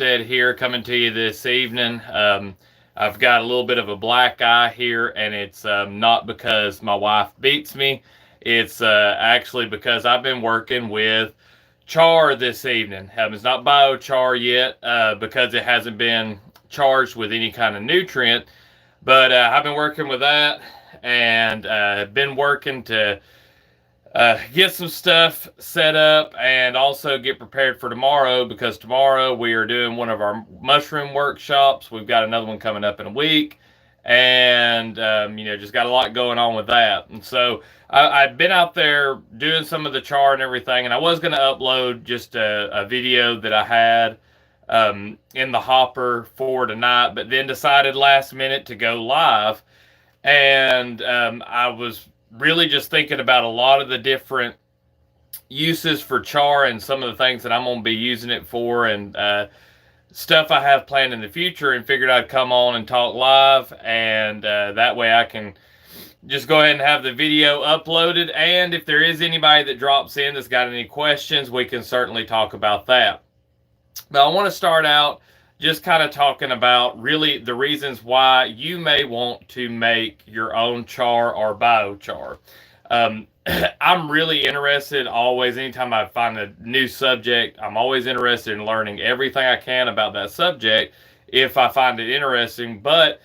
Homestead here, coming to you this evening. I've got a little bit of a black eye here, and it's not because my wife beats me. It's actually because I've been working with char this evening. It's not biochar yet because it hasn't been charged with any kind of nutrient, but I've been working with that and been working to get some stuff set up and also get prepared for tomorrow, because tomorrow we are doing one of our mushroom workshops. We've got another one coming up in a week, and just got a lot going on with that. And so I've been out there doing some of the char and everything, and I was going to upload just a video that I had in the hopper for tonight, but then decided last minute to go live. And I was really just thinking about a lot of the different uses for char and some of the things that I'm going to be using it for, and stuff I have planned in the future, and figured I'd come on and talk live, and that way I can just go ahead and have the video uploaded. And if there is anybody that drops in that's got any questions, we can certainly talk about that. But I want to start out just kind of talking about really the reasons why you may want to make your own char or biochar. I'm really interested always, anytime I find a new subject, I'm always interested in learning everything I can about that subject if I find it interesting. But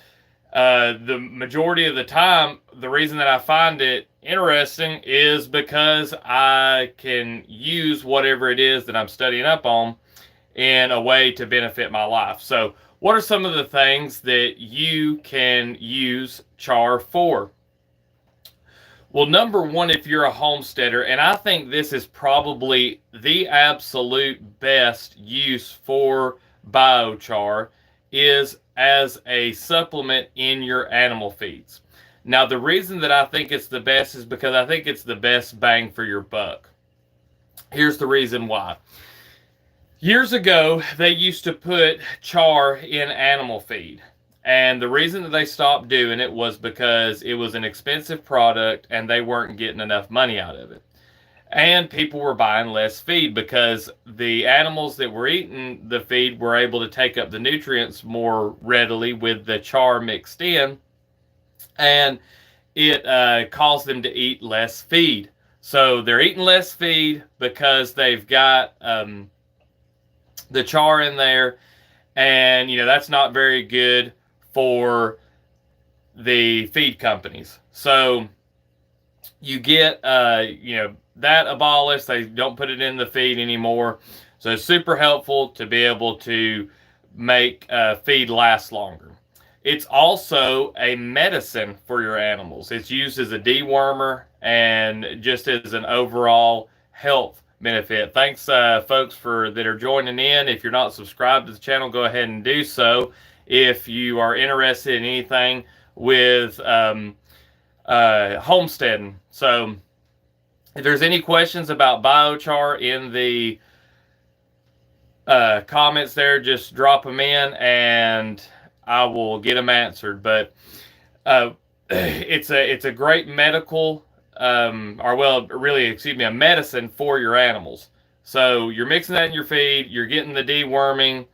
the majority of the time, the reason that I find it interesting is because I can use whatever it is that I'm studying up on in a way to benefit my life. So what are some of the things that you can use char for? Well, number one, if you're a homesteader, and I think this is probably the absolute best use for biochar, is as a supplement in your animal feeds. Now, the reason that I think it's the best is because I think it's the best bang for your buck. Here's the reason why. Years ago, they used to put char in animal feed. And the reason that they stopped doing it was because it was an expensive product and they weren't getting enough money out of it. And people were buying less feed because the animals that were eating the feed were able to take up the nutrients more readily with the char mixed in. And it caused them to eat less feed. So they're eating less feed because they've got the char in there, and that's not very good for the feed companies. So you get that abolished. They don't put it in the feed anymore. So it's super helpful to be able to make feed last longer. It's also a medicine for your animals. It's used as a dewormer and just as an overall health benefit. Thanks, folks, that are joining in. If you're not subscribed to the channel, go ahead and do so. If you are interested in anything with homesteading. So if there's any questions about biochar in the comments there, just drop them in and I will get them answered. But it's a great medical a medicine for your animals. So you're mixing that in your feed, you're getting the deworming.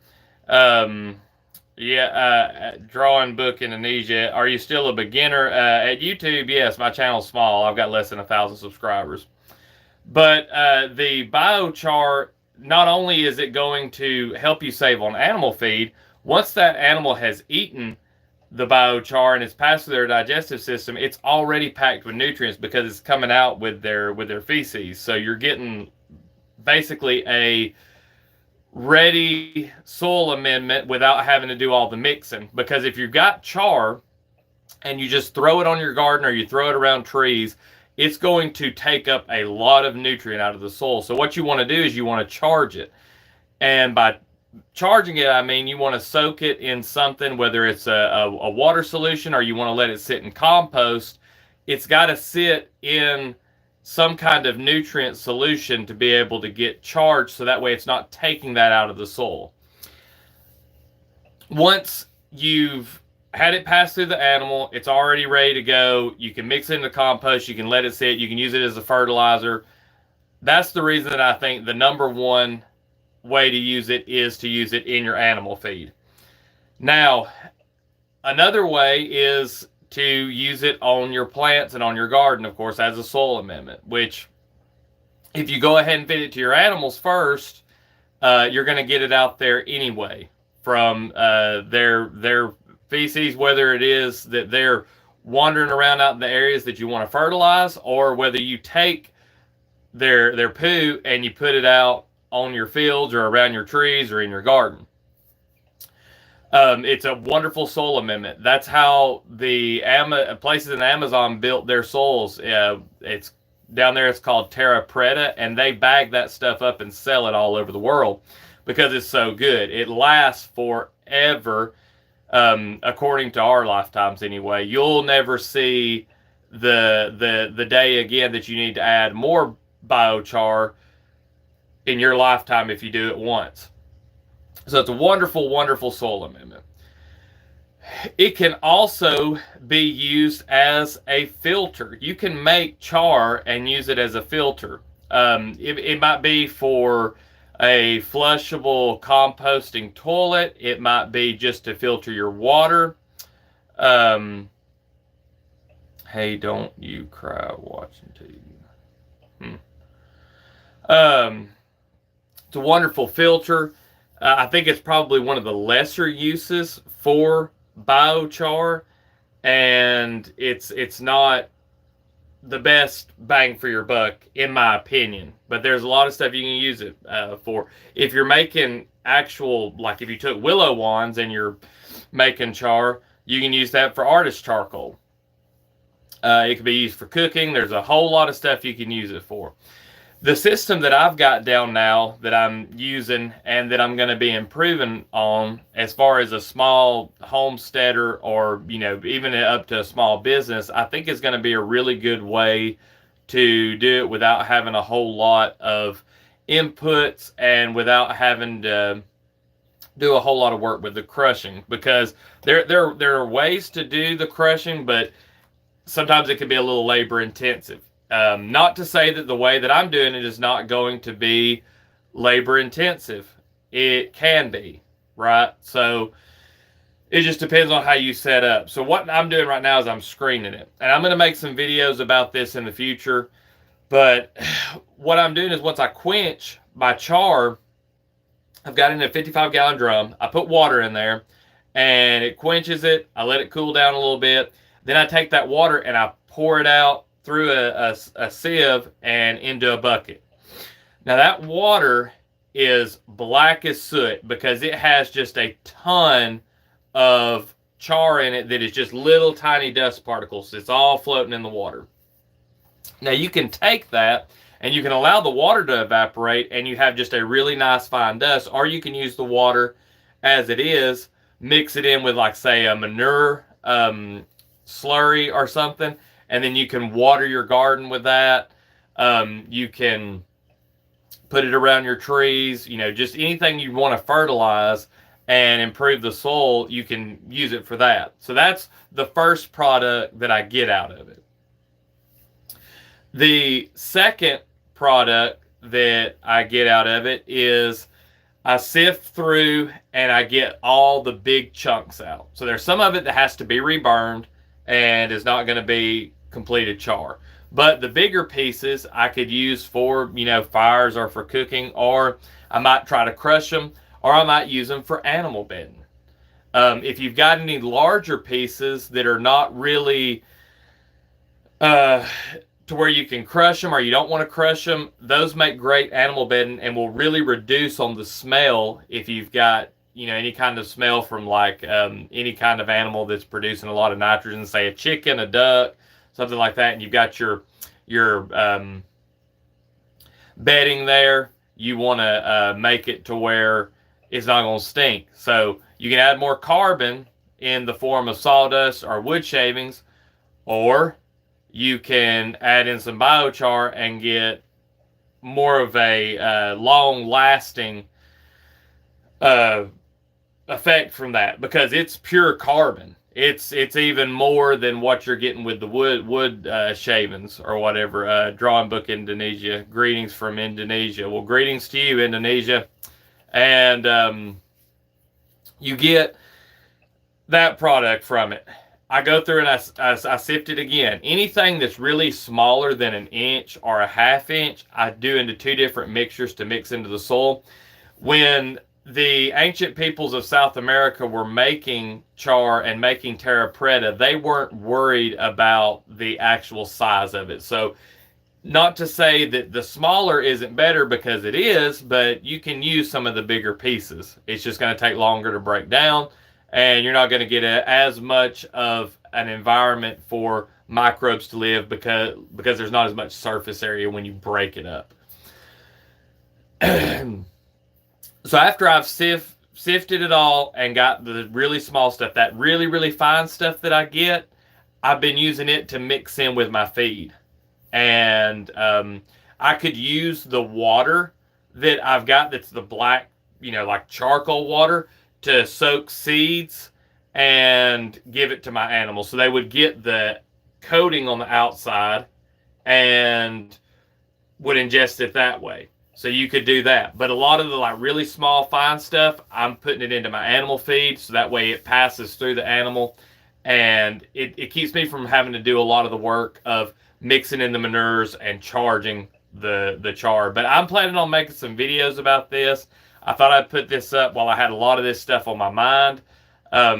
Drawing book Indonesia. Are you still a beginner at YouTube? Yes, my channel's small. I've got less than 1,000 subscribers. But the biochar, not only is it going to help you save on animal feed, once that animal has eaten the biochar and it's passed through their digestive system, it's already packed with nutrients because it's coming out with their feces. So you're getting basically a ready soil amendment without having to do all the mixing. Because if you've got char and you just throw it on your garden or you throw it around trees, it's going to take up a lot of nutrient out of the soil. So what you want to do is you want to charge it. And by charging it, I mean you want to soak it in something, whether it's a water solution or you want to let it sit in compost. It's got to sit in some kind of nutrient solution to be able to get charged, so that way it's not taking that out of the soil. Once you've had it pass through the animal, it's already ready to go. You can mix it into compost, you can let it sit, you can use it as a fertilizer. That's the reason that I think the number one way to use it is to use it in your animal feed. Now, another way is to use it on your plants and on your garden, of course, as a soil amendment, which if you go ahead and feed it to your animals first, you're going to get it out there anyway from their feces, whether it is that they're wandering around out in the areas that you want to fertilize, or whether you take their poo and you put it out on your fields or around your trees or in your garden. It's a wonderful soil amendment. That's how the places in Amazon built their soils. It's down there. It's called Terra Preta, and they bag that stuff up and sell it all over the world because it's so good. It lasts forever, according to our lifetimes anyway. You'll never see the day again that you need to add more biochar in your lifetime if you do it once. So it's a wonderful, wonderful soil amendment. It can also be used as a filter. You can make char and use it as a filter. It might be for a flushable composting toilet. It might be just to filter your water. Hey, don't you cry watching TV. It's a wonderful filter. I think it's probably one of the lesser uses for biochar, and it's not the best bang for your buck, in my opinion. But there's a lot of stuff you can use it for. If you're making actual, like if you took willow wands and you're making char, you can use that for artist charcoal. It can be used for cooking. There's a whole lot of stuff you can use it for. The system that I've got down now that I'm using and that I'm going to be improving on, as far as a small homesteader or, even up to a small business, I think is going to be a really good way to do it without having a whole lot of inputs and without having to do a whole lot of work with the crushing, because there are ways to do the crushing, but sometimes it can be a little labor intensive. Not to say that the way that I'm doing it is not going to be labor intensive. It can be, right? So it just depends on how you set up. So what I'm doing right now is I'm screening it. And I'm going to make some videos about this in the future. But what I'm doing is once I quench my char, I've got it in a 55-gallon drum. I put water in there and it quenches it. I let it cool down a little bit. Then I take that water and I pour it out through a sieve and into a bucket. Now that water is black as soot because it has just a ton of char in it that is just little tiny dust particles. It's all floating in the water. Now you can take that and you can allow the water to evaporate and you have just a really nice fine dust, or you can use the water as it is, mix it in with, like, say, a manure slurry or something, and then you can water your garden with that. You can put it around your trees, just anything you want to fertilize and improve the soil, you can use it for that. So that's the first product that I get out of it. The second product that I get out of it is I sift through and I get all the big chunks out. So there's some of it that has to be reburned and is not going to be completed char. But the bigger pieces I could use for, fires or for cooking, or I might try to crush them, or I might use them for animal bedding. If you've got any larger pieces that are not really to where you can crush them, or you don't want to crush them, those make great animal bedding and will really reduce on the smell if you've got any kind of smell from, like, any kind of animal that's producing a lot of nitrogen, say a chicken, a duck, something like that, and you've got your bedding there. You want to make it to where it's not going to stink. So you can add more carbon in the form of sawdust or wood shavings, or you can add in some biochar and get more of a long-lasting effect from that, because it's pure carbon. It's even more than what you're getting with the wood shavings or whatever. Drawing Book Indonesia. Greetings from Indonesia. Well, greetings to you, Indonesia. And you get that product from it. I go through and I sift it again. Anything that's really smaller than an inch or a half inch, I do into two different mixtures to mix into the soil. When the ancient peoples of South America were making char and making terra preta, they weren't worried about the actual size of it. So, not to say that the smaller isn't better, because it is, but you can use some of the bigger pieces. It's just going to take longer to break down, and you're not going to get as much of an environment for microbes to live, because there's not as much surface area when you break it up. So after I've sifted it all and got the really small stuff, that really, really fine stuff that I get, I've been using it to mix in with my feed. And I could use the water that I've got, that's the black, like charcoal water, to soak seeds and give it to my animals. So they would get the coating on the outside and would ingest it that way. So you could do that. But a lot of the really small fine stuff, I'm putting it into my animal feed, so that way it passes through the animal, and it keeps me from having to do a lot of the work of mixing in the manures and charging the char. But I'm planning on making some videos about this. I thought I'd put this up while I had a lot of this stuff on my mind. I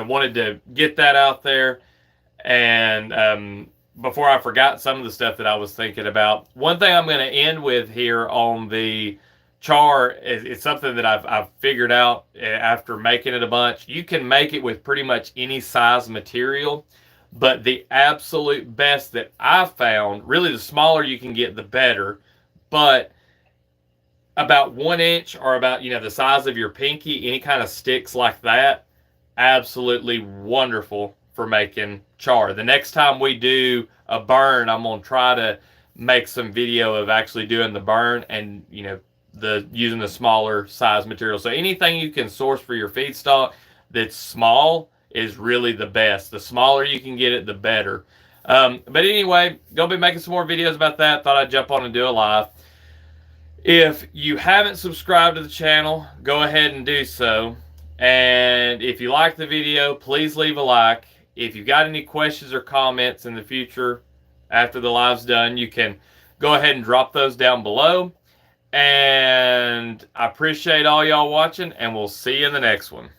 wanted to get that out there. And before I forgot some of the stuff that I was thinking about, one thing I'm going to end with here on the char is something that I've figured out after making it a bunch. You can make it with pretty much any size material, but the absolute best that I've found, really the smaller you can get, the better, but about 1 inch, or about the size of your pinky, any kind of sticks like that, absolutely wonderful for making char. The next time we do a burn, I'm going to try to make some video of actually doing the burn, and using the smaller size material. So anything you can source for your feedstock that's small is really the best. The smaller you can get it, the better. But anyway, gonna be making some more videos about that. Thought I'd jump on and do a live. If you haven't subscribed to the channel, go ahead and do so. And if you like the video, please leave a like. If you've got any questions or comments in the future after the live's done, you can go ahead and drop those down below. And I appreciate all y'all watching, and we'll see you in the next one.